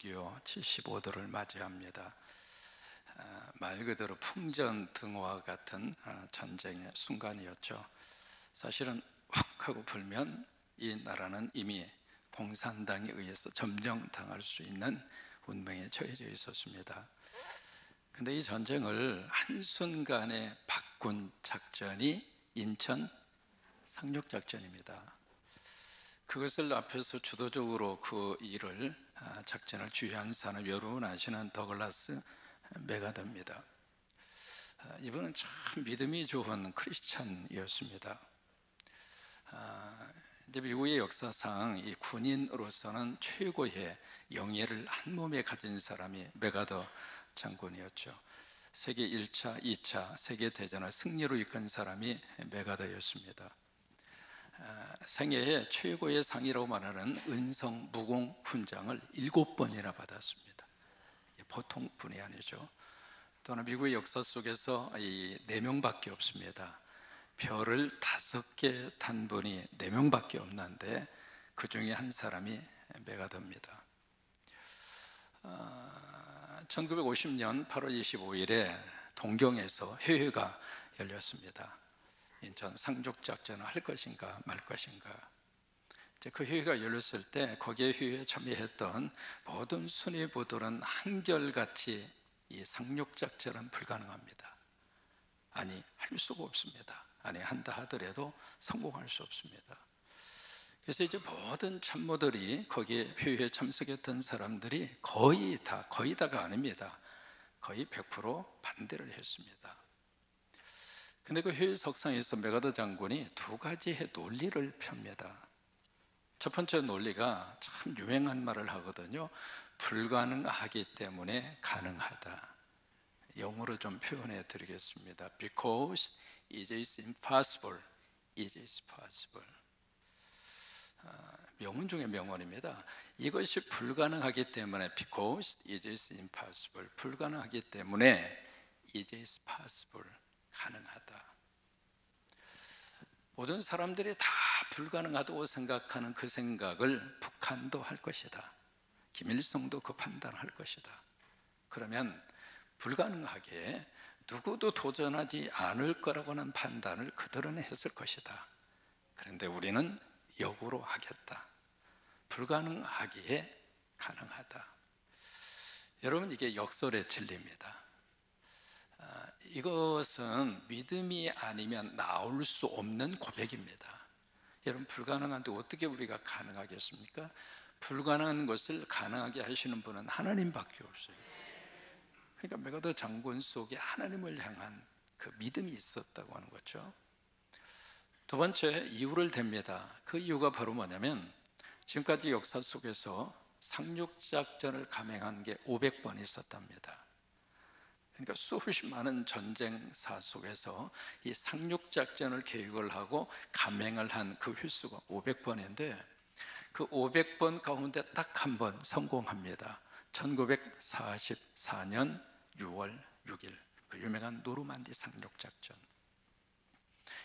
6.25 75도를 맞이합니다. 말 그대로 풍전등화 같은 전쟁의 순간이었죠. 사실은 확 하고 불면 이 나라는 이미 공산당에 의해서 점령당할 수 있는 운명에 처해져 있었습니다. 근데 이 전쟁을 한순간에 바꾼 작전이 인천 상륙작전입니다. 그것을 앞에서 주도적으로 그 일을 작전을 주휘한 사람 여러분 아시는 더글라스 맥아더입니다. 이분은 참 믿음이 좋은 크리스찬이었습니다. 이제 미국의 역사상 이 군인으로서는 최고의 영예를 한 몸에 가진 사람이 맥아더 장군이었죠. 세계 1차, 2차 세계대전을 승리로 이끈 사람이 맥아더였습니다. 생애의 최고의 상이라고 말하는 은성 무공 훈장을 7번이나 받았습니다. 보통 분이 아니죠. 또는 미국의 역사 속에서 이 4명밖에 없습니다. 별을 5개 단 분이 4명밖에 없는데 그 중에 한 사람이 맥아더입니다. 1950년 8월 25일에 동경에서 회의가 열렸습니다. 인천 상륙작전을 할 것인가 말 것인가. 그 회의가 열렸을 때 거기에 회의에 참여했던 모든 수뇌부들은 한결같이 이 상륙작전은 불가능합니다. 아니, 할 수가 없습니다. 아니, 한다 하더라도 성공할 수 없습니다. 그래서 이제 모든 참모들이 거기에 회의에 참석했던 사람들이 거의 다가 아닙니다. 거의 100% 반대를 했습니다. 근데 그 회의석상에서 맥아더 장군이 2가지의 논리를 펴니다. 첫 번째 논리가 참 유행한 말을 하거든요. 불가능하기 때문에 가능하다. 영어로 좀 표현해 드리겠습니다. Because it is impossible, it is possible. 명언 중에 명언입니다. 이것이 불가능하기 때문에 because it is impossible, 불가능하기 때문에 it is possible, 가능하다. 모든 사람들이 다 불가능하다고 생각하는 그 생각을 북한도 할 것이다. 김일성도 그 판단을 할 것이다. 그러면 불가능하게 누구도 도전하지 않을 거라고 하는 판단을 그들은 했을 것이다. 그런데 우리는 역으로 하겠다. 불가능하기에 가능하다. 여러분, 이게 역설의 진리입니다. 이것은 믿음이 아니면 나올 수 없는 고백입니다. 여러분, 불가능한데 어떻게 우리가 가능하겠습니까? 불가능한 것을 가능하게 하시는 분은 하나님밖에 없어요. 그러니까 맥아더 장군 속에 하나님을 향한 그 믿음이 있었다고 하는 거죠. 두 번째, 이유를 댑니다. 그 이유가 바로 뭐냐면 지금까지 역사 속에서 상륙작전을 감행한 게 500번 있었답니다. 그러니까 수없이 많은 전쟁사 속에서 이 상륙작전을 계획을 하고 감행을 한 그 횟수가 500번인데 그 500번 가운데 딱 한 번 성공합니다. 1944년 6월 6일 그 유명한 노르만디 상륙작전.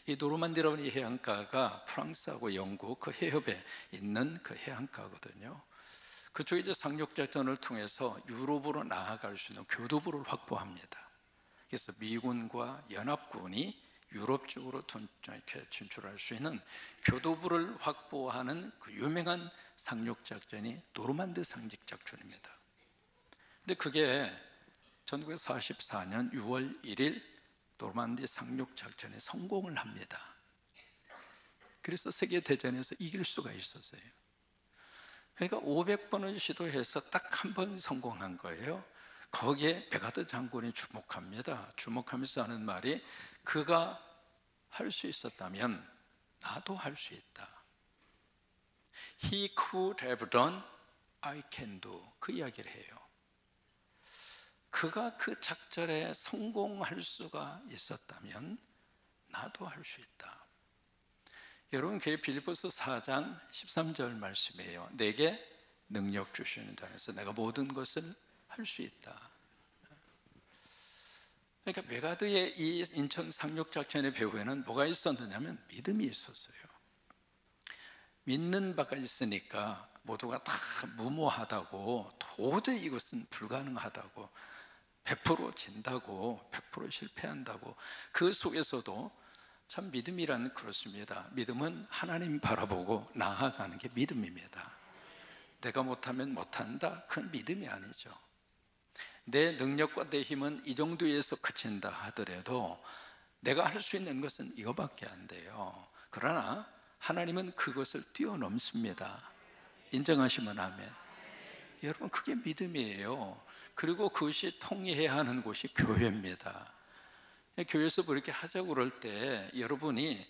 이 노르만디라는 이 해안가가 프랑스하고 영국 그 해협에 있는 그 해안가거든요. 그쪽에 이제 상륙작전을 통해서 유럽으로 나아갈 수 있는 교두보를 확보합니다. 그래서 미군과 연합군이 유럽 쪽으로 이렇게 진출할 수 있는 교두보를 확보하는 그 유명한 상륙작전이 노르만디 상륙작전입니다. 근데 그게 1944년 6월 1일 노르만디 상륙작전에 성공을 합니다. 그래서 세계대전에서 이길 수가 있었어요. 그러니까 500번을 시도해서 딱 한 번 성공한 거예요. 거기에 맥아더 장군이 주목합니다. 주목하면서 하는 말이 그가 할 수 있었다면 나도 할 수 있다. He could have done, I can do. 그 이야기를 해요. 그가 그 작전에 성공할 수가 있었다면 나도 할 수 있다. 여러분, 그게 빌립보서 4장 13절 말씀이에요. 내게 능력 주시는 자에서 내가 모든 것을 할 수 있다. 그러니까 맥아더의 이 인천 상륙작전의 배후에는 뭐가 있었느냐면 믿음이 있었어요. 믿는 바가 있으니까 모두가 다 무모하다고, 도저히 이것은 불가능하다고, 100% 진다고, 100% 실패한다고, 그 속에서도 참 믿음이란 그렇습니다. 믿음은 하나님 바라보고 나아가는 게 믿음입니다. 내가 못하면 못한다, 그건 믿음이 아니죠. 내 능력과 내 힘은 이 정도에서 그친다 하더라도 내가 할 수 있는 것은 이거밖에 안 돼요. 그러나 하나님은 그것을 뛰어넘습니다. 인정하시면 아멘. 여러분, 그게 믿음이에요. 그리고 그것이 통해야 하는 곳이 교회입니다. 교회에서 뭐 이렇게 하자고 그럴 때 여러분이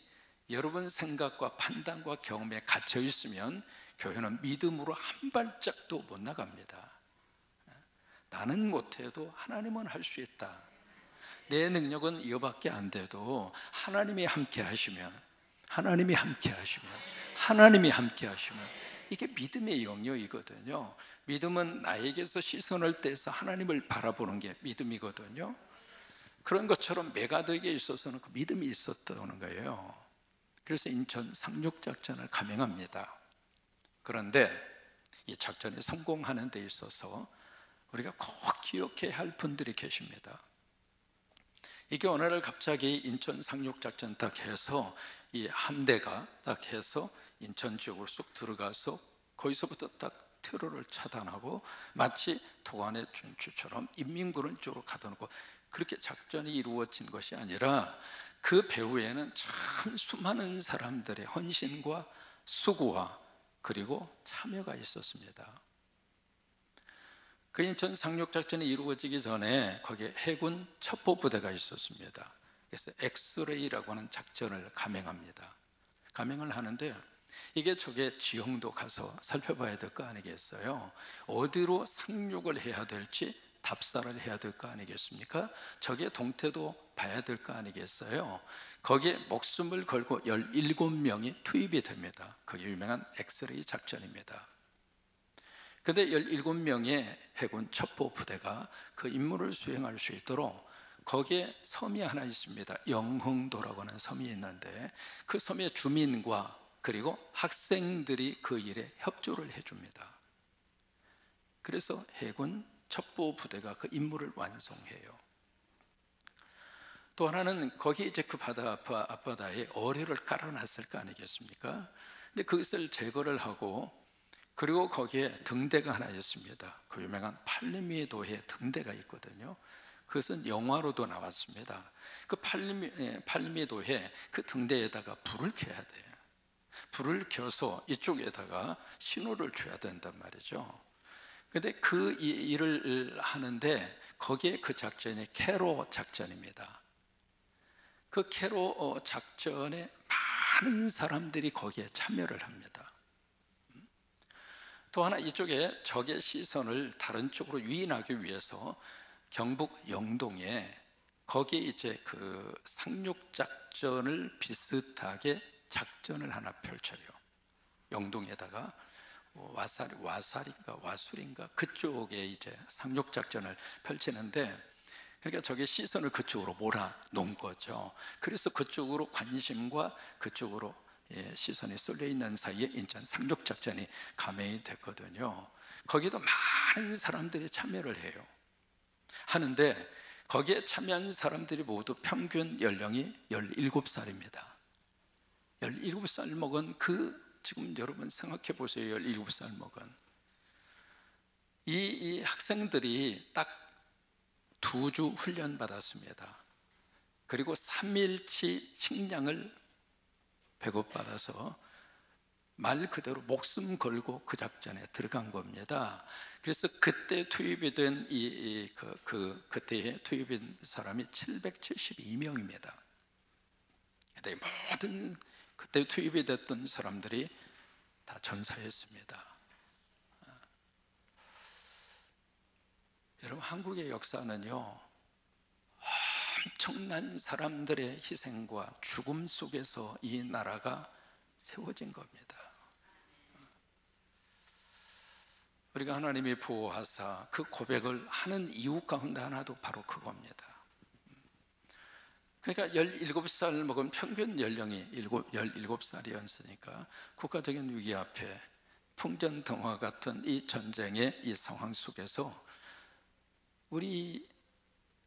여러분 생각과 판단과 경험에 갇혀 있으면 교회는 믿음으로 한 발짝도 못 나갑니다. 나는 못해도 하나님은 할 수 있다. 내 능력은 이거밖에 안 돼도 하나님이 함께 하시면, 하나님이 함께 하시면, 하나님이 함께 하시면, 이게 믿음의 영역이거든요. 믿음은 나에게서 시선을 떼서 하나님을 바라보는 게 믿음이거든요. 그런 것처럼 메가드에게 있어서는 그 믿음이 있었다는 거예요. 그래서 인천 상륙작전을 감행합니다. 그런데 이 작전이 성공하는 데 있어서 우리가 꼭 기억해야 할 분들이 계십니다. 이게 어느 날 갑자기 인천 상륙작전 딱 해서 이 함대가 딱 해서 인천 지역으로 쑥 들어가서 거기서부터 딱 테러를 차단하고 마치 도관의 준추처럼 인민군을 쪽으로 가둬놓고 그렇게 작전이 이루어진 것이 아니라 그 배후에는 참 수많은 사람들의 헌신과 수고와 그리고 참여가 있었습니다. 그 인천 상륙작전이 이루어지기 전에 거기에 해군 첩보부대가 있었습니다. 그래서 엑스레이라고 하는 작전을 감행합니다. 감행을 하는데 이게 저게 지형도 가서 살펴봐야 될 거 아니겠어요? 어디로 상륙을 해야 될지 답사를 해야 될 거 아니겠습니까? 저게 동태도 봐야 될 거 아니겠어요? 거기에 목숨을 걸고 17명이 투입이 됩니다. 그게 유명한 엑스레이 작전입니다. 그런데 17명의 해군 첩보 부대가 그 임무를 수행할 수 있도록 거기에 섬이 하나 있습니다. 영흥도라고 하는 섬이 있는데 그 섬의 주민과 그리고 학생들이 그 일에 협조를 해줍니다. 그래서 해군 첩보 부대가 그 임무를 완성해요. 또 하나는 거기 이제 그 바다 앞바다에 어뢰를 깔아놨을 거 아니겠습니까? 근데 그것을 제거를 하고 그리고 거기에 등대가 하나 있습니다. 그 유명한 팔리미도에 등대가 있거든요. 그것은 영화로도 나왔습니다. 그 팔리미도에 그 등대에다가 불을 켜야 돼요. 불을 켜서 이쪽에다가 신호를 줘야 된단 말이죠. 근데 그 일을 하는데 거기에 그 작전이 캐로 작전입니다. 그 캐로 작전에 많은 사람들이 거기에 참여를 합니다. 또 하나 이쪽에 적의 시선을 다른 쪽으로 유인하기 위해서 경북 영동에 거기에 이제 그 상륙작전을 비슷하게 작전을 하나 펼쳐요. 영동에다가 와술인가 그쪽에 이제 상륙작전을 펼치는데 그러니까 적의 시선을 그쪽으로 몰아놓은 거죠. 그래서 그쪽으로 관심과 그쪽으로 시선이 쏠려 있는 사이에 인천 상륙작전이 감행이 됐거든요. 거기도 많은 사람들이 참여를 해요. 하는데 거기에 참여한 사람들이 모두 평균 연령이 17살입니다. 17살 먹은 지금 여러분 생각해 보세요. 17살 먹은 이 학생들이 딱 2주 훈련 받았습니다. 그리고 3일치 식량을 배급받아서 말 그대로 목숨 걸고 그 작전에 들어간 겁니다. 그래서 그때 투입이 된 그때에 투입된 사람이 772명입니다. 모든 그때 투입이 됐던 사람들이 다 전사했습니다. 여러분, 한국의 역사는요, 엄청난 사람들의 희생과 죽음 속에서 이 나라가 세워진 겁니다. 우리가 하나님이 보호하사 그 고백을 하는 이유 가운데 하나도 바로 그겁니다. 그러니까 17살 먹은 평균 연령이 17살이었으니까 국가적인 위기 앞에 풍전등화 같은 이 전쟁의 이 상황 속에서 우리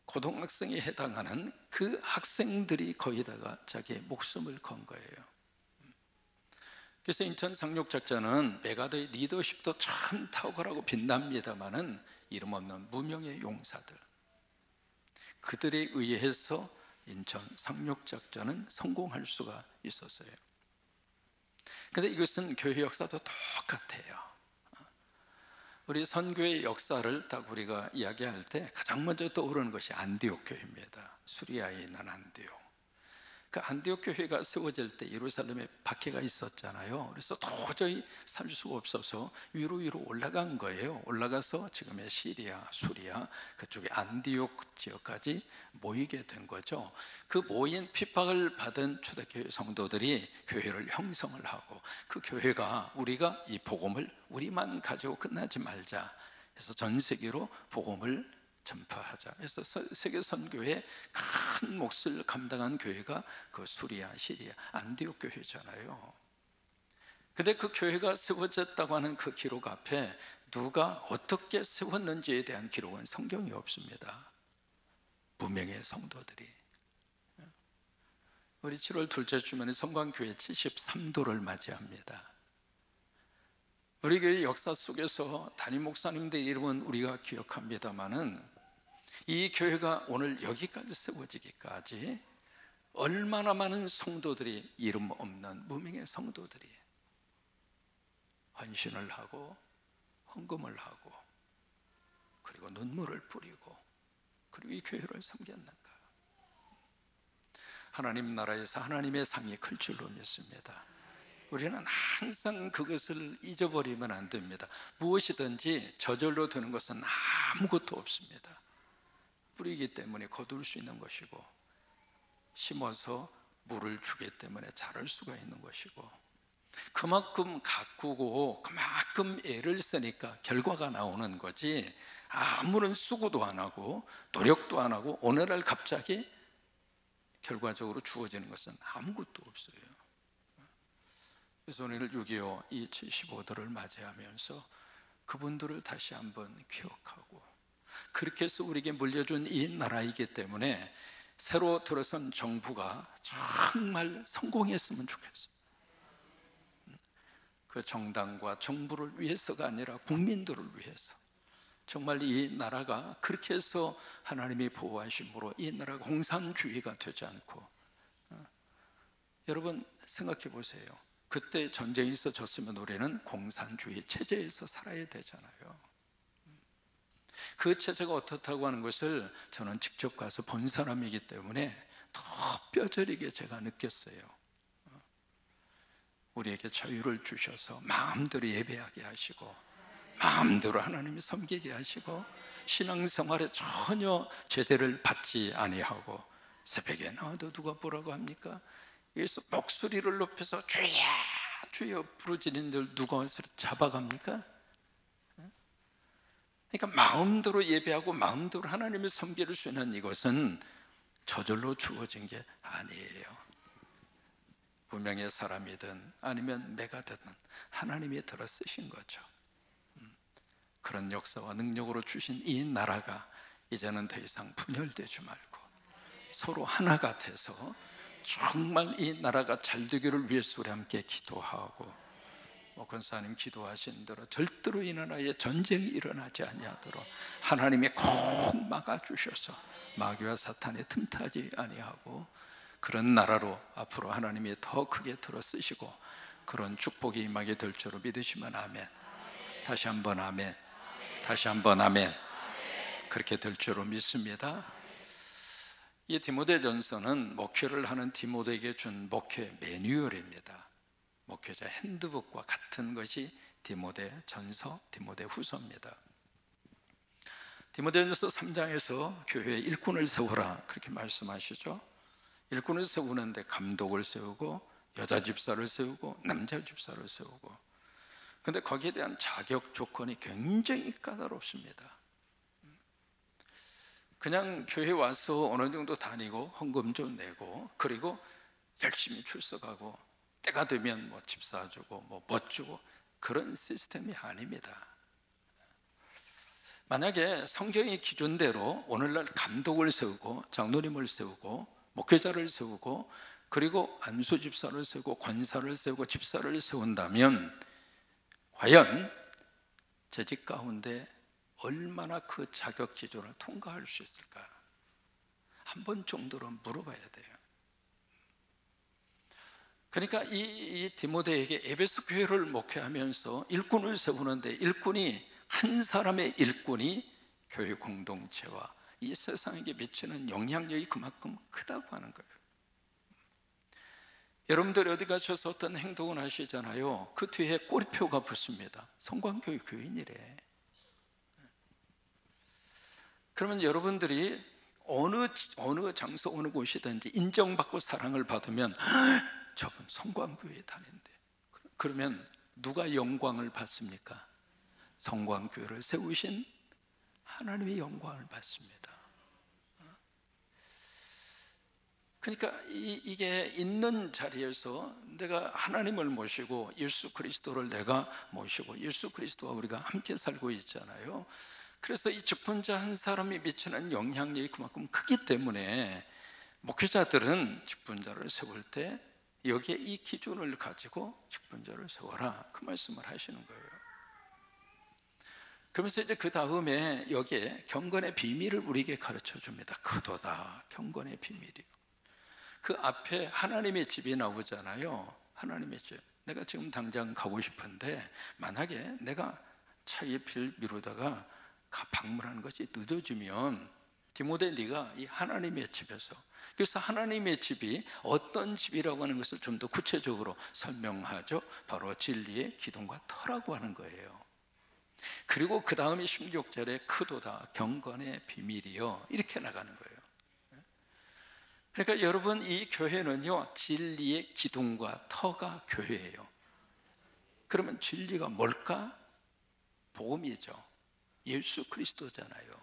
고등학생에 해당하는 그 학생들이 거기다가 자기의 목숨을 건 거예요. 그래서 인천 상륙작전은 메가더의 리더십도 참 탁월하고 빛납니다마는 이름 없는 무명의 용사들, 그들에 의해서 인천 상륙작전은 성공할 수가 있었어요. 그런데 이것은 교회 역사도 똑같아요. 우리 선교의 역사를 딱 우리가 이야기할 때 가장 먼저 떠오르는 것이 안디옥 교회입니다. 수리아에 있는 안디옥. 그 안디옥 교회가 세워질 때 예루살렘에 박해가 있었잖아요. 그래서 도저히 살 수가 없어서 위로 올라간 거예요. 올라가서 지금의 시리아, 수리아 그쪽에 안디옥 지역까지 모이게 된 거죠. 그 모인 핍박을 받은 초대교회 성도들이 교회를 형성을 하고, 그 교회가 우리가 이 복음을 우리만 가지고 끝나지 말자 해서 전 세계로 복음을 전파하자. 그래서 세계 선교의 큰 몫을 감당한 교회가 그 수리아, 시리아, 안디옥 교회잖아요. 근데 그 교회가 세워졌다고 하는 그 기록 앞에 누가 어떻게 세웠는지에 대한 기록은 성경이 없습니다. 무명의 성도들이. 우리 7월 둘째 주면에 성광교회 73도를 맞이합니다. 우리 교회 역사 속에서 담임 목사님들의 이름은 우리가 기억합니다마는 이 교회가 오늘 여기까지 세워지기까지 얼마나 많은 성도들이, 이름 없는 무명의 성도들이 헌신을 하고 헌금을 하고 그리고 눈물을 뿌리고 그리고 이 교회를 섬겼는가. 하나님 나라에서 하나님의 상이 클 줄로 믿습니다. 우리는 항상 그것을 잊어버리면 안 됩니다. 무엇이든지 저절로 되는 것은 아무것도 없습니다. 뿌리기 때문에 거둘 수 있는 것이고, 심어서 물을 주기 때문에 자랄 수가 있는 것이고, 그만큼 가꾸고 그만큼 애를 쓰니까 결과가 나오는 거지, 아무런 수고도 안 하고 노력도 안 하고 오늘날 갑자기 결과적으로 주어지는 것은 아무것도 없어요. 그래서 오늘 6.25 이 75도를 맞이하면서 그분들을 다시 한번 기억하고, 그렇게 해서 우리에게 물려준 이 나라이기 때문에 새로 들어선 정부가 정말 성공했으면 좋겠어요. 그 정당과 정부를 위해서가 아니라 국민들을 위해서, 정말 이 나라가 그렇게 해서 하나님이 보호하심으로 이 나라가 공산주의가 되지 않고, 여러분 생각해 보세요. 그때 전쟁이 있어졌으면 우리는 공산주의 체제에서 살아야 되잖아요. 그 체제가 어떻다고 하는 것을 저는 직접 가서 본 사람이기 때문에 더 뼈저리게 제가 느꼈어요. 우리에게 자유를 주셔서 마음대로 예배하게 하시고, 마음대로 하나님을 섬기게 하시고, 신앙생활에 전혀 제재를 받지 아니하고, 새벽에 나와도 누가 뭐라고 합니까? 여기서 목소리를 높여서 주여 주여 부르짖는들 누가 와서 잡아갑니까? 그러니까 마음대로 예배하고 마음대로 하나님을 섬길 수 있는 이것은 저절로 주어진 게 아니에요. 분명히 사람이든 아니면 내가 되든 하나님이 들어 쓰신 거죠. 그런 역사와 능력으로 주신 이 나라가 이제는 더 이상 분열되지 말고 서로 하나가 돼서 정말 이 나라가 잘 되기를 위해서 우리 함께 기도하고, 권사님 기도하신 대로 절대로 이 나라에 전쟁이 일어나지 아니하도록 하나님이 꼭 막아주셔서 마귀와 사탄이 틈타지 아니하고, 그런 나라로 앞으로 하나님이 더 크게 들어 쓰시고 그런 축복이 임하게 될 줄로 믿으시면 아멘. 다시 한번 아멘. 다시 한번 아멘. 그렇게 될 줄로 믿습니다. 이 디모데전서는 목회를 하는 디모데에게 준 목회 매뉴얼입니다. 목회자 핸드북과 같은 것이 디모데전서, 디모데후서입니다. 디모데전서 3장에서 교회에 일꾼을 세우라 그렇게 말씀하시죠. 일꾼을 세우는데 감독을 세우고 여자 집사를 세우고 남자 집사를 세우고, 근데 거기에 대한 자격 조건이 굉장히 까다롭습니다. 그냥 교회 와서 어느 정도 다니고 헌금 좀 내고 그리고 열심히 출석하고 때가 되면 뭐 집사 주고 뭐 주고 그런 시스템이 아닙니다. 만약에 성경의 기준대로 오늘날 감독을 세우고 장로님을 세우고 목회자를 세우고 그리고 안수 집사를 세우고 권사를 세우고 집사를 세운다면 과연 재직 가운데 얼마나 그 자격 기준을 통과할 수 있을까? 한 번 정도는 물어봐야 돼요. 그러니까 이 디모데에게 에베소 교회를 목회하면서 일꾼을 세우는데 일꾼이 한 사람의 일꾼이 교회 공동체와 이 세상에게 미치는 영향력이 그만큼 크다고 하는 거예요. 여러분들 어디 가셔서 어떤 행동을 하시잖아요. 그 뒤에 꼬리표가 붙습니다. 성광교회 교인이래. 그러면 여러분들이 어느 장소 어느 곳이든지 인정받고 사랑을 받으면 저분 성광교회에 다닌대. 그러면 누가 영광을 받습니까? 성광교회를 세우신 하나님의 영광을 받습니다. 그러니까 이게 있는 자리에서 내가 하나님을 모시고 예수 그리스도를 내가 모시고 예수 그리스도와 우리가 함께 살고 있잖아요. 그래서 이 직분자 한 사람이 미치는 영향력이 그만큼 크기 때문에 목회자들은 직분자를 세울 때 여기에 이 기준을 가지고 직분자를 세워라, 그 말씀을 하시는 거예요. 그러면서 이제 그 다음에 여기에 경건의 비밀을 우리에게 가르쳐 줍니다. 크도다, 경건의 비밀이요. 그 앞에 하나님의 집이 나오잖아요. 하나님의 집. 내가 지금 당장 가고 싶은데 만약에 내가 차일피일 미루다가 방문하는 것이 늦어지면 디모데 네가 이 하나님의 집에서, 그래서 하나님의 집이 어떤 집이라고 하는 것을 좀 더 구체적으로 설명하죠. 바로 진리의 기둥과 터라고 하는 거예요. 그리고 그 다음에 16절에 크도다, 경건의 비밀이요, 이렇게 나가는 거예요. 그러니까 여러분, 이 교회는요 진리의 기둥과 터가 교회예요. 그러면 진리가 뭘까? 복음이죠. 예수 그리스도잖아요.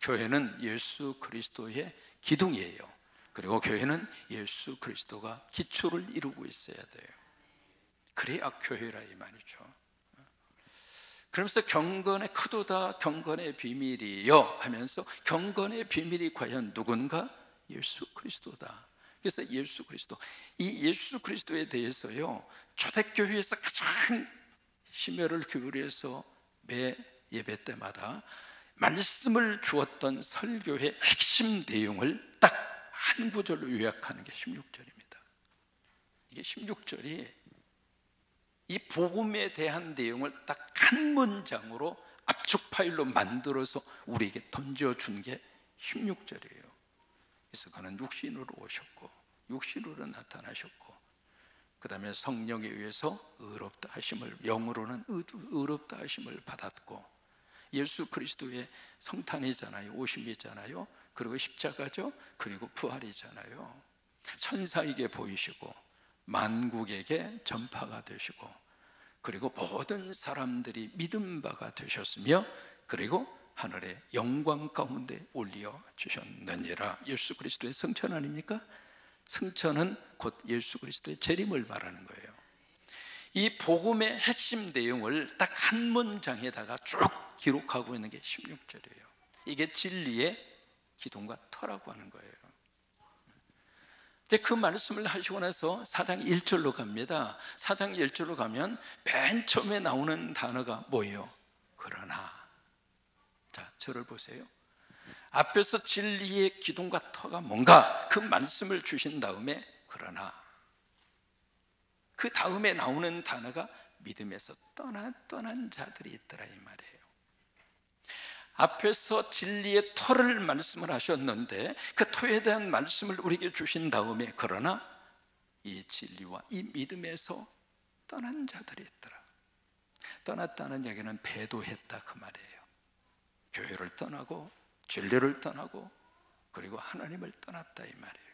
교회는 예수 그리스도의 기둥이에요. 그리고 교회는 예수 그리스도가 기초를 이루고 있어야 돼요. 그래야 교회라 이 말이죠. 그러면서 경건의 크도다, 경건의 비밀이요 하면서 경건의 비밀이 과연 누군가? 예수 그리스도다. 그래서 예수 그리스도, 이 예수 그리스도에 대해서요 초대교회에서 가장 심혈을 기울여서 매 예배 때마다 말씀을 주었던 설교의 핵심 내용을 딱 한 구절로 요약하는 게 16절입니다. 이게 16절이 이 복음에 대한 내용을 딱 한 문장으로 압축 파일로 만들어서 우리에게 던져준 게 16절이에요. 그래서 그는 육신으로 오셨고 육신으로 나타나셨고 그 다음에 성령에 의해서 의롭다 하심을, 영으로는 의롭다 하심을 받았고 예수 그리스도의 성탄이잖아요. 오심이잖아요. 그리고 십자가죠. 그리고 부활이잖아요. 천사에게 보이시고 만국에게 전파가 되시고 그리고 모든 사람들이 믿음 바가 되셨으며 그리고 하늘의 영광 가운데 올려 주셨느니라. 예수 그리스도의 성천 아닙니까? 성천은 곧 예수 그리스도의 재림을 말하는 거예요. 이 복음의 핵심 내용을 딱 한 문장에다가 쭉 기록하고 있는 게 16절이에요. 이게 진리의 기둥과 터라고 하는 거예요. 이제 그 말씀을 하시고 나서 4장 1절로 갑니다. 4장 1절로 가면 맨 처음에 나오는 단어가 뭐예요? 그러나. 자, 저를 보세요. 앞에서 진리의 기둥과 터가 뭔가 그 말씀을 주신 다음에 그러나, 그 다음에 나오는 단어가 믿음에서 떠난 자들이 있더라 이 말이에요. 앞에서 진리의 터를 말씀을 하셨는데 그 터에 대한 말씀을 우리에게 주신 다음에 그러나 이 진리와 이 믿음에서 떠난 자들이 있더라. 떠났다는 얘기는 배도했다 그 말이에요. 교회를 떠나고 진리를 떠나고 그리고 하나님을 떠났다 이 말이에요.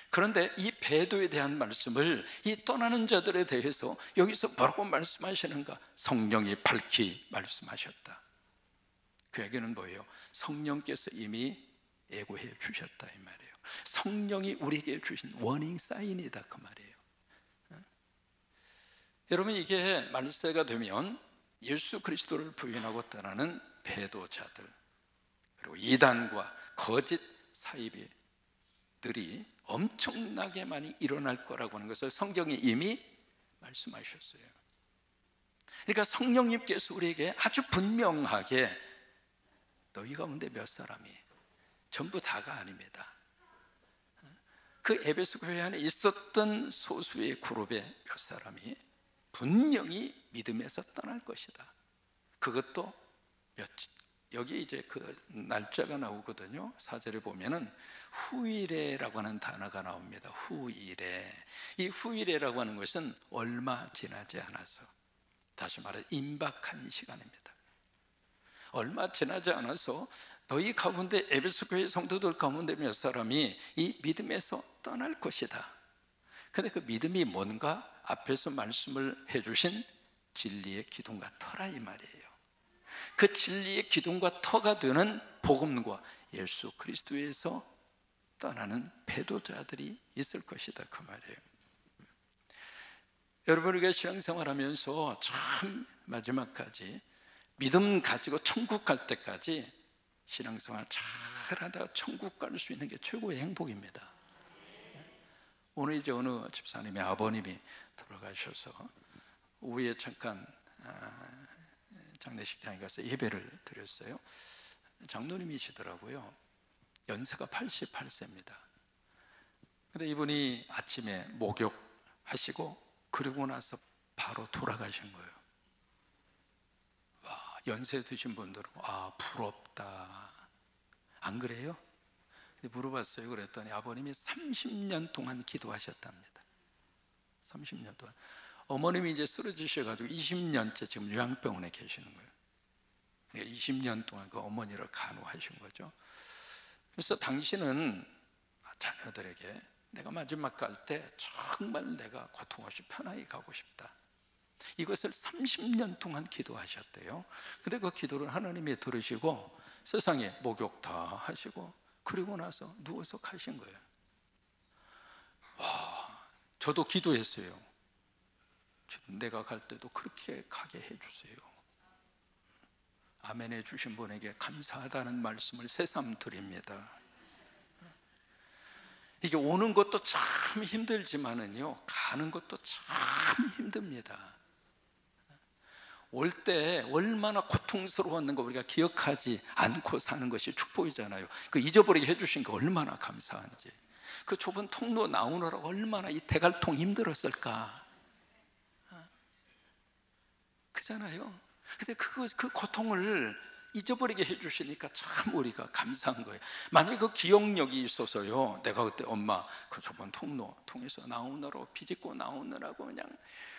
그런데 이 배도에 대한 말씀을, 이 떠나는 자들에 대해서 여기서 뭐라고 말씀하시는가? 성령이 밝히 말씀하셨다. 그 얘기는 뭐예요? 성령께서 이미 예고해 주셨다 이 말이에요. 성령이 우리에게 주신 워닝 사인이다 그 말이에요. 여러분, 이게 말세가 되면 예수 그리스도를 부인하고 떠나는 배도자들, 그리고 이단과 거짓 사이비들이 엄청나게 많이 일어날 거라고 하는 것을 성경이 이미 말씀하셨어요. 그러니까 성령님께서 우리에게 아주 분명하게 너희 가운데 몇 사람이, 전부 다가 아닙니다, 그 에베소 교회 안에 있었던 소수의 그룹의 몇 사람이 분명히 믿음에서 떠날 것이다. 그것도 여기 이제 그 날짜가 나오거든요. 4절에 보면은 후일에라고 하는 단어가 나옵니다. 후일에. 이 후일에라고 하는 것은 얼마 지나지 않아서, 다시 말해 임박한 시간입니다. 얼마 지나지 않아서 너희 가운데, 에베소 교회 성도들 가운데 몇 사람이 이 믿음에서 떠날 것이다. 근데 그 믿음이 뭔가? 앞에서 말씀을 해주신 진리의 기둥과 터라 이 말이에요. 그 진리의 기둥과 터가 되는 복음과 예수 그리스도에서 떠나는 배도자들이 있을 것이다, 그 말이에요. 여러분, 우리가 신앙생활하면서 참 마지막까지 믿음 가지고 천국 갈 때까지 신앙생활 잘 하다가 천국 갈 수 있는 게 최고의 행복입니다. 오늘 이제 어느 집사님의 아버님이 돌아가셔서 오후에 잠깐 장례식장에 가서 예배를 드렸어요. 장로님이시더라고요. 연세가 88세입니다. 근데 이분이 아침에 목욕하시고 그러고 나서 바로 돌아가신 거예요. 와, 연세 드신 분들은 부럽다, 안 그래요? 근데 물어봤어요. 그랬더니 아버님이 30년 동안 기도하셨답니다. 30년 동안. 어머님이 이제 쓰러지셔가지고 20년째 지금 요양병원에 계시는 거예요. 20년 동안 그 어머니를 간호하신 거죠. 그래서 당신은 자녀들에게 내가 마지막 갈 때 정말 내가 고통 없이 편하게 가고 싶다, 이것을 30년 동안 기도하셨대요. 근데 그 기도를 하나님이 들으시고 세상에 목욕 다 하시고 그리고 나서 누워서 가신 거예요. 와, 저도 기도했어요. 내가 갈 때도 그렇게 가게 해주세요. 아멘 해주신 분에게 감사하다는 말씀을 새삼 드립니다. 이게 오는 것도 참 힘들지만은요, 가는 것도 참 힘듭니다. 올 때 얼마나 고통스러웠는 거 우리가 기억하지 않고 사는 것이 축복이잖아요. 그 잊어버리게 해주신 게 얼마나 감사한지. 그 좁은 통로 나오느라고 얼마나 이 대갈통 힘들었을까, 그잖아요. 근데 그 고통을 잊어버리게 해주시니까 참 우리가 감사한 거예요. 만약에 그 기억력이 있어서요, 내가 그때 엄마 그 좁은 통로 통해서 나오느라고, 비집고 나오느라고 그냥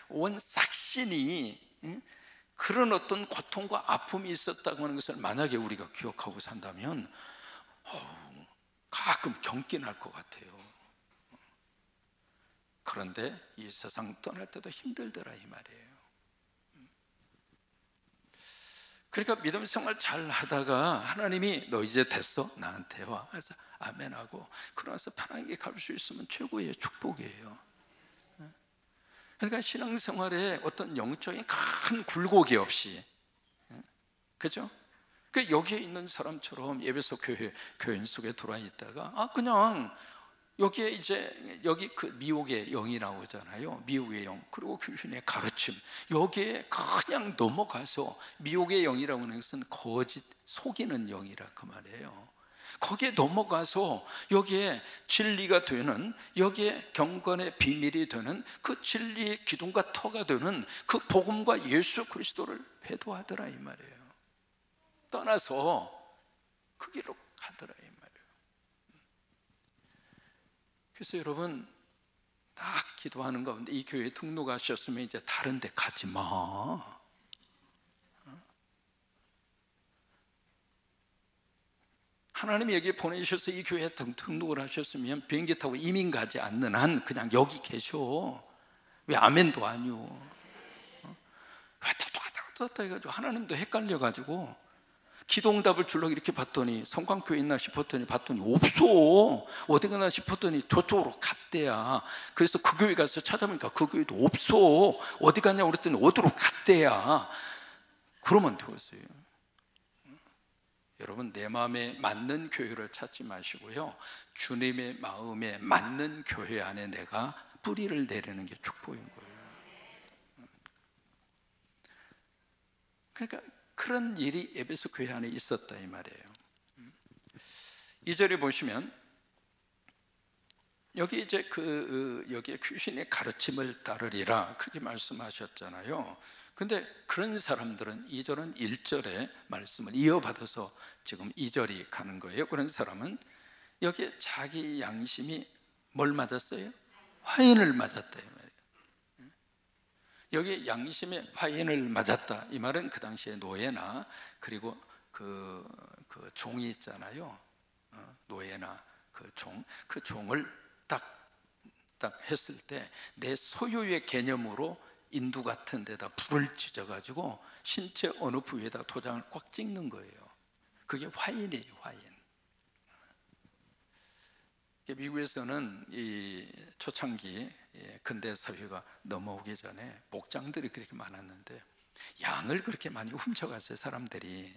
온 삭신이, 그런 어떤 고통과 아픔이 있었다고 하는 것을 만약에 우리가 기억하고 산다면 가끔 경기 날 것 같아요. 그런데 이 세상 떠날 때도 힘들더라 이 말이에요. 그러니까 믿음 생활 잘 하다가 하나님이 너 이제 됐어? 나한테 와. 그래서 아멘하고 그러면서 편하게 갈 수 있으면 최고의 축복이에요. 그러니까 신앙생활에 어떤 영적인 큰 굴곡이 없이, 그죠? 그 여기에 있는 사람처럼 에베소 교인 속에 들어와 있다가 그냥 여기에 이제 여기 그 미혹의 영이 나오잖아요. 미혹의 영, 그리고 귀신의 가르침, 여기에 그냥 넘어가서, 미혹의 영이라고 하는 것은 거짓 속이는 영이라 그 말이에요. 거기에 넘어가서 여기에 진리가 되는, 여기에 경건의 비밀이 되는 그 진리의 기둥과 터가 되는 그 복음과 예수 그리스도를 배도하더라 이 말이에요. 떠나서 그 길로 가더라 이 말이에요. 그래서 여러분, 딱 기도하는 가운데 이 교회에 등록하셨으면 이제 다른 데 가지 마. 하나님이 여기 보내셔서 이 교회에 등록을 하셨으면 비행기 타고 이민 가지 않는 한 그냥 여기 계셔. 왜 아멘도 아니오. 왔다 갔다 해가지고 하나님도 헷갈려가지고 기도응답을 주려고 이렇게 봤더니 성광교회 있나 싶었더니 봤더니 없어. 어디 가나 싶었더니 저쪽으로 갔대야. 그래서 그 교회 가서 찾아보니까 그 교회도 없어. 어디 갔냐고 그랬더니 어디로 갔대야. 그러면 되었어요. 여러분, 내 마음에 맞는 교회를 찾지 마시고요, 주님의 마음에 맞는 교회 안에 내가 뿌리를 내리는 게 축복인 거예요. 그러니까 그런 일이 에베소 교회 안에 있었다 이 말이에요. 2절에 보시면 여기 이제 여기에 귀신의 가르침을 따르리라 그렇게 말씀하셨잖아요. 근데 그런 사람들은 2절은 1절의 말씀을 이어받아서 지금 2절이 가는 거예요. 그런 사람은 여기에 자기 양심이 뭘 맞았어요? 화인을 맞았다 이 말이에요. 여기 양심에 화인을 맞았다 이 말은 그 당시에 노예나 그리고 그 종이 있잖아요. 노예나 그 종을 딱 했을 때 내 소유의 개념으로 인두 같은 데다 불을 찢어가지고 신체 어느 부위에다 도장을 꽉 찍는 거예요. 그게 화인이에요, 화인. 미국에서는 이 초창기 근대 사회가 넘어오기 전에 목장들이 그렇게 많았는데 양을 그렇게 많이 훔쳐갔어요, 사람들이.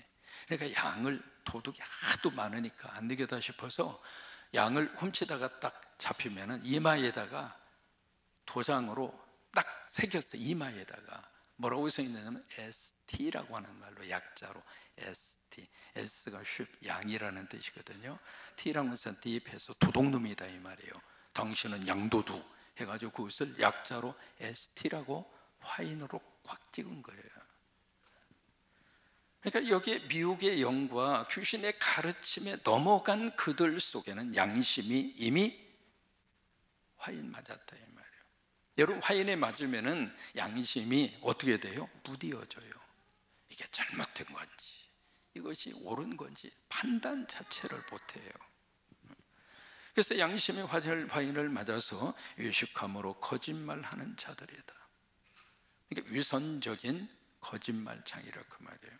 그러니까 양을 도둑이 하도 많으니까 안 되겠다 싶어서 양을 훔치다가 딱 잡히면은 이마에다가 도장으로 딱 새겼어요. 이마에다가 뭐라고 써있냐면 ST라고 하는 말로, 약자로 ST. S가 쉽, 양이라는 뜻이거든요. T라는 것은 deep해서 도둑놈이다 이 말이에요. 당신은 양도둑 해가지고 그것을 약자로 ST라고 화인으로 꽉 찍은 거예요. 그러니까 여기에 미혹의 영과 귀신의 가르침에 넘어간 그들 속에는 양심이 이미 화인 맞았다 이 말이에요. 여러분, 화인에 맞으면은 양심이 어떻게 돼요? 무디어져요. 이게 잘못된 건지 이것이 옳은 건지 판단 자체를 못해요. 그래서 양심의 화인을 맞아서 외식함으로 거짓말하는 자들이다. 이게 위선적인 거짓말장이라 그 말이에요.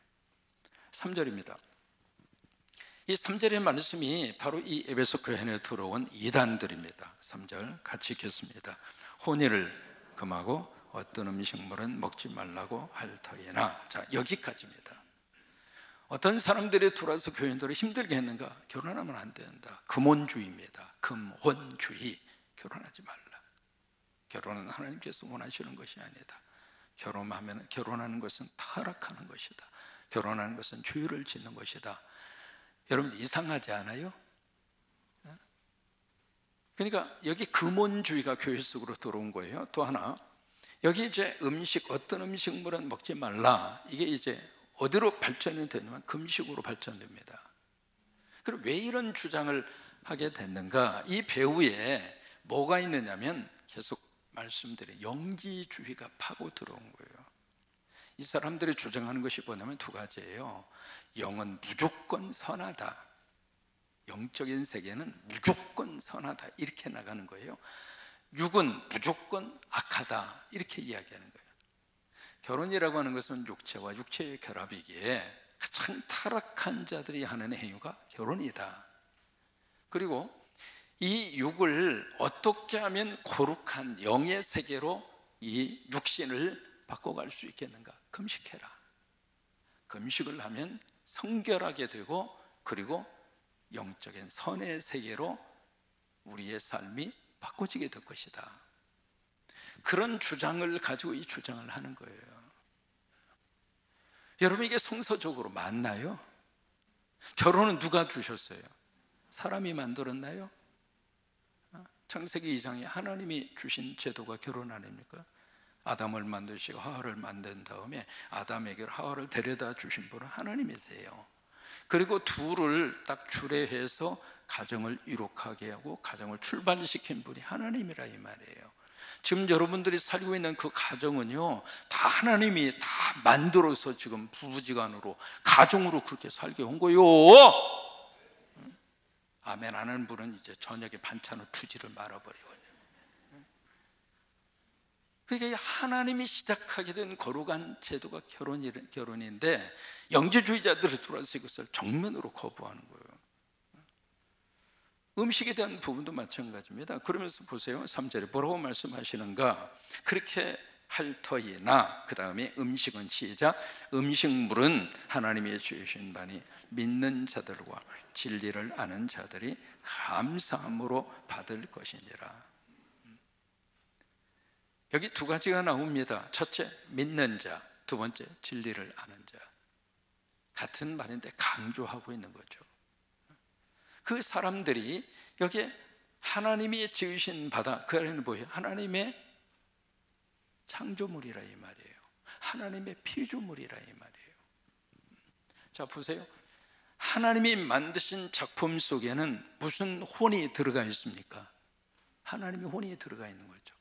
3절입니다. 이 3절의 말씀이 바로 이 에베소 교회 안에 들어온 이단들입니다. 3절 같이 읽겠습니다. 혼의를 금하고 어떤 음식물은 먹지 말라고 할 터이나. 자, 여기까지입니다. 어떤 사람들이 들어와서 교인들을 힘들게 했는가? 결혼하면 안 된다. 금혼주의입니다. 금혼주의. 결혼하지 말라. 결혼은 하나님께서 원하시는 것이 아니다. 결혼하는 것은 타락하는 것이다. 결혼하는 것은 죄를 짓는 것이다. 여러분, 이상하지 않아요? 그러니까 여기 금혼주의가 교회 속으로 들어온 거예요. 또 하나, 여기 이제 어떤 음식물은 먹지 말라. 이게 이제 어디로 발전이 되냐면 금식으로 발전됩니다. 그럼 왜 이런 주장을 하게 됐는가? 이 배후에 뭐가 있느냐면 계속 말씀드린 영지주의가 파고 들어온 거예요. 이 사람들이 주장하는 것이 뭐냐면 두 가지예요. 영은 무조건 선하다. 영적인 세계는 무조건 선하다. 이렇게 나가는 거예요. 육은 무조건 악하다. 이렇게 이야기하는 거예요. 결혼이라고 하는 것은 육체와 육체의 결합이기에 가장 타락한 자들이 하는 행위가 결혼이다. 그리고 이 육을 어떻게 하면 거룩한 영의 세계로 이 육신을 바꿔갈 수 있겠는가? 금식해라. 금식을 하면 성결하게 되고 그리고 영적인 선의 세계로 우리의 삶이 바꿔지게 될 것이다. 그런 주장을 가지고 이 주장을 하는 거예요. 여러분, 이게 성서적으로 맞나요? 결혼은 누가 주셨어요? 사람이 만들었나요? 창세기 2장에 하나님이 주신 제도가 결혼 아닙니까? 아담을 만드시고 하와를 만든 다음에 아담에게 하와를 데려다 주신 분은 하나님이세요. 그리고 둘을 딱 주례해서 가정을 이룩하게 하고 가정을 출발시킨 분이 하나님이라 이 말이에요. 지금 여러분들이 살고 있는 그 가정은요, 다 하나님이 다 만들어서 지금 부부지간으로 가정으로 그렇게 살게 한 거예요. 아멘 안 하는 분은 이제 저녁에 반찬을 주지를 말아버려요. 그러니까 하나님이 시작하게 된 거룩한 제도가 결혼인데 영지주의자들이 들어와서 이것을 정면으로 거부하는 거예요. 음식에 대한 부분도 마찬가지입니다. 그러면서 보세요, 3절에 뭐라고 말씀하시는가? 그렇게 할 터이나, 그 다음에 음식은 시작, 음식물은 하나님의 주신 바니 믿는 자들과 진리를 아는 자들이 감사함으로 받을 것이니라. 여기 두 가지가 나옵니다. 첫째, 믿는 자, 두 번째, 진리를 아는 자. 같은 말인데 강조하고 있는 거죠. 그 사람들이 여기에 하나님이 지으신 바다, 그 안에는 뭐예요? 하나님의 창조물이라 이 말이에요. 하나님의 피조물이라 이 말이에요. 자, 보세요. 하나님이 만드신 작품 속에는 무슨 혼이 들어가 있습니까? 하나님의 혼이 들어가 있는 거죠.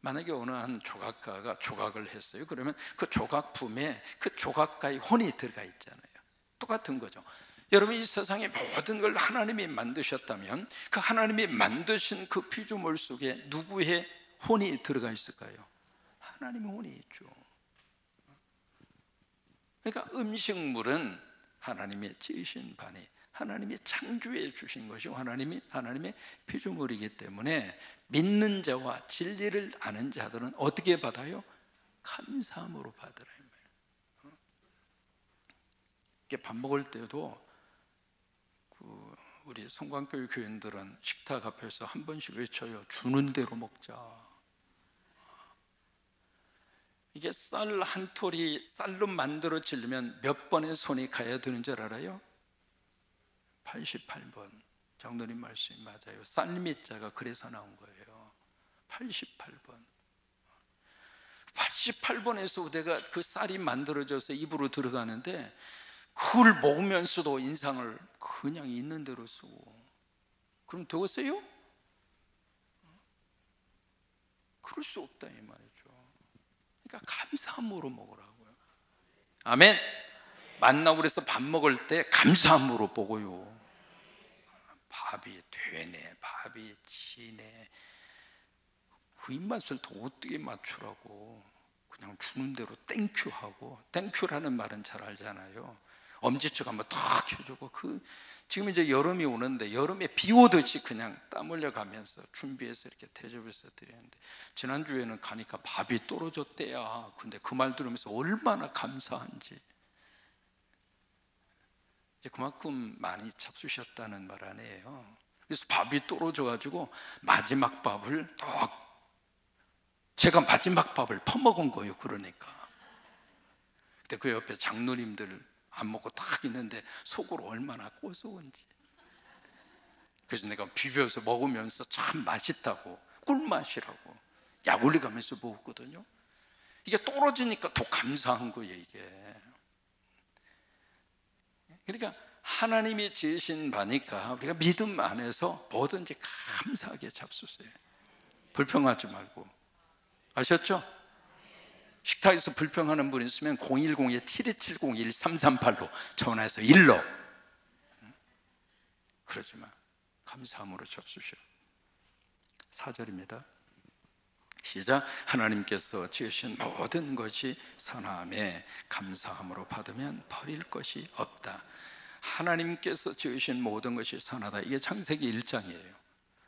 만약에 어느 한 조각가가 조각을 했어요. 그러면 그 조각품에 그 조각가의 혼이 들어가 있잖아요. 똑같은 거죠. 여러분, 이 세상의 모든 걸 하나님이 만드셨다면 그 하나님이 만드신 그 피조물 속에 누구의 혼이 들어가 있을까요? 하나님의 혼이 있죠. 그러니까 음식물은 하나님의 지으신 바니, 하나님이 창조해 주신 것이고 하나님의 피조물이기 때문에 믿는 자와 진리를 아는 자들은 어떻게 받아요? 감사함으로 받으라 이 말이에요. 이게 밥 먹을 때도 우리 성광교회 교인들은 식탁 앞에서 한 번씩 외쳐요. 주는 대로 먹자. 이게 쌀 한 톨이 쌀로 만들어지려면 몇 번의 손이 가야 되는 줄 알아요? 88번. 장로님 말씀이 맞아요. 쌀미자가 그래서 나온 거예요. 88번. 88번에서 내가 그 쌀이 만들어져서 입으로 들어가는데 그걸 먹으면서도 인상을 그냥 있는 대로 쓰고, 그럼 되겠어요? 그럴 수 없다 이 말이죠. 그러니까 감사함으로 먹으라고요. 아멘. 만나고 그래서 밥 먹을 때 감사함으로 먹어요. 밥이 되네, 밥이 지네. 그 입맛을 더 어떻게 맞추라고. 그냥 주는 대로 땡큐하고, 땡큐라는 말은 잘 알잖아요. 엄지척 한번 탁 해주고, 지금 이제 여름이 오는데 여름에 비 오듯이 그냥 땀 흘려가면서 준비해서 이렇게 대접해서 드리는데, 지난주에는 가니까 밥이 떨어졌대야. 근데 그 말 들으면서 얼마나 감사한지. 이제 그만큼 많이 잡수셨다는 말 아니에요. 그래서 밥이 떨어져가지고 마지막 밥을 제가 마지막 밥을 퍼먹은 거예요. 그러니까. 근데 그 옆에 장로님들 안 먹고 딱 있는데 속으로 얼마나 고소한지. 그래서 내가 비벼서 먹으면서 참 맛있다고, 꿀맛이라고 약 올려가면서 먹었거든요. 이게 떨어지니까 더 감사한 거예요, 이게. 그러니까 하나님이 지으신 바니까 우리가 믿음 안에서 뭐든지 감사하게 잡수세요. 불평하지 말고. 아셨죠? 식탁에서 불평하는 분 있으면 010-7270-1338로 전화해서 일러. 그러지 마. 감사함으로 잡수셔. 4절입니다. 시작. 하나님께서 지으신 모든 것이 선함에 감사함으로 받으면 버릴 것이 없다. 하나님께서 지으신 모든 것이 선하다. 이게 창세기 1장이에요.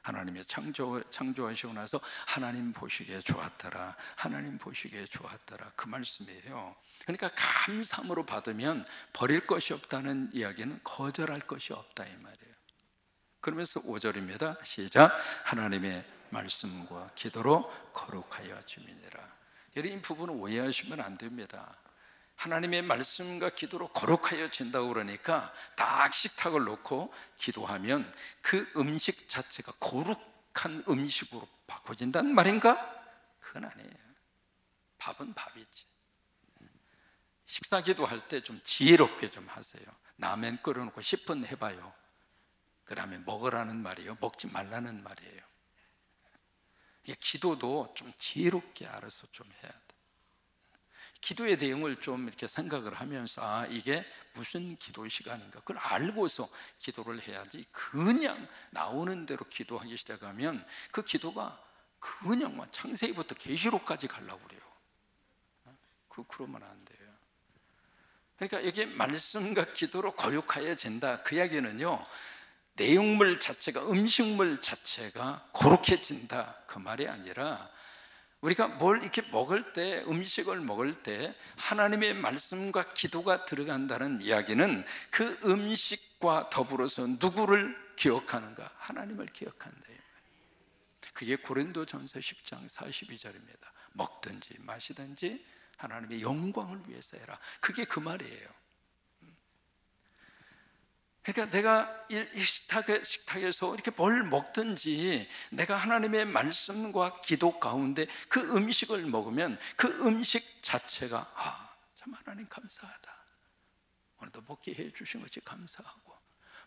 하나님이 창조하시고 나서 하나님 보시기에 좋았더라, 하나님 보시기에 좋았더라, 그 말씀이에요. 그러니까 감사함으로 받으면 버릴 것이 없다는 이야기는 거절할 것이 없다 이 말이에요. 그러면서 5절입니다. 시작. 하나님의 말씀과 기도로 거룩하여 주미니라. 여러분, 이 부분을 오해하시면 안 됩니다. 하나님의 말씀과 기도로 거룩하여 진다고 그러니까 딱 식탁을 놓고 기도하면 그 음식 자체가 거룩한 음식으로 바꿔진다는 말인가? 그건 아니에요. 밥은 밥이지. 식사 기도할 때 좀 지혜롭게 좀 하세요. 라면 끓여놓고 10분 해봐요. 그 라면 먹으라는 말이에요, 먹지 말라는 말이에요. 기도도 좀 지혜롭게 알아서 좀 해야 돼. 기도의 내용을 좀 이렇게 생각을 하면서 이게 무슨 기도 시간인가, 그걸 알고서 기도를 해야지 그냥 나오는 대로 기도하기 시작하면 그 기도가 그냥 막 창세기부터 계시록까지 가려고 그래요. 그러면 안 돼요. 그러니까 여기 말씀과 기도로 거룩하여진다, 그 이야기는요, 내용물 자체가, 음식물 자체가 거룩해진다, 그 말이 아니라 우리가 뭘 이렇게 먹을 때, 음식을 먹을 때 하나님의 말씀과 기도가 들어간다는 이야기는 그 음식과 더불어서 누구를 기억하는가? 하나님을 기억한다. 그게 고린도전서 10장 42절입니다. 먹든지 마시든지 하나님의 영광을 위해서 해라. 그게 그 말이에요. 그러니까 내가 이 식탁에서 이렇게 뭘 먹든지 내가 하나님의 말씀과 기도 가운데 그 음식을 먹으면 그 음식 자체가 참 하나님 감사하다, 오늘도 먹게 해주신 것이 감사하고,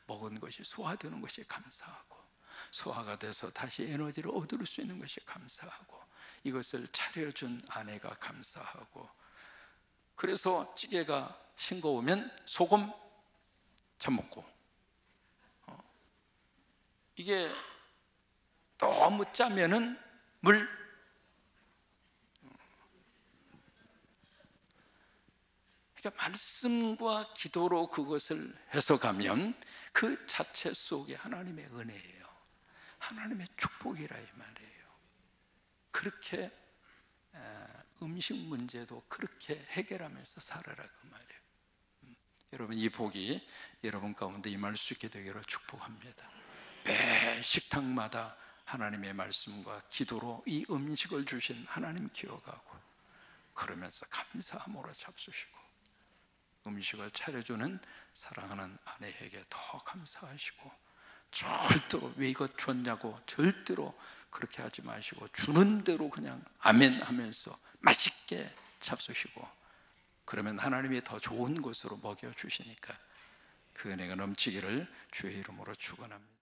먹은 것이 소화되는 것이 감사하고, 소화가 돼서 다시 에너지를 얻을 수 있는 것이 감사하고, 이것을 차려준 아내가 감사하고, 그래서 찌개가 싱거우면 소금 쳐먹고, 이게 너무 짜면은 물. 그러니까 말씀과 기도로 그것을 해석하면 그 자체 속에 하나님의 은혜예요, 하나님의 축복이라 이 말이에요. 그렇게 음식 문제도 그렇게 해결하면서 살아라, 그 말이에요. 여러분, 이 복이 여러분 가운데 임할 수 있게 되기를 축복합니다. 매 식탁마다 하나님의 말씀과 기도로 이 음식을 주신 하나님 기억하고, 그러면서 감사함으로 잡수시고, 음식을 차려주는 사랑하는 아내에게 더 감사하시고, 절대로 왜 이것 줬냐고 절대로 그렇게 하지 마시고, 주는 대로 그냥 아멘 하면서 맛있게 잡수시고, 그러면 하나님이 더 좋은 것으로 먹여주시니까 그 은혜가 넘치기를 주의 이름으로 축원합니다.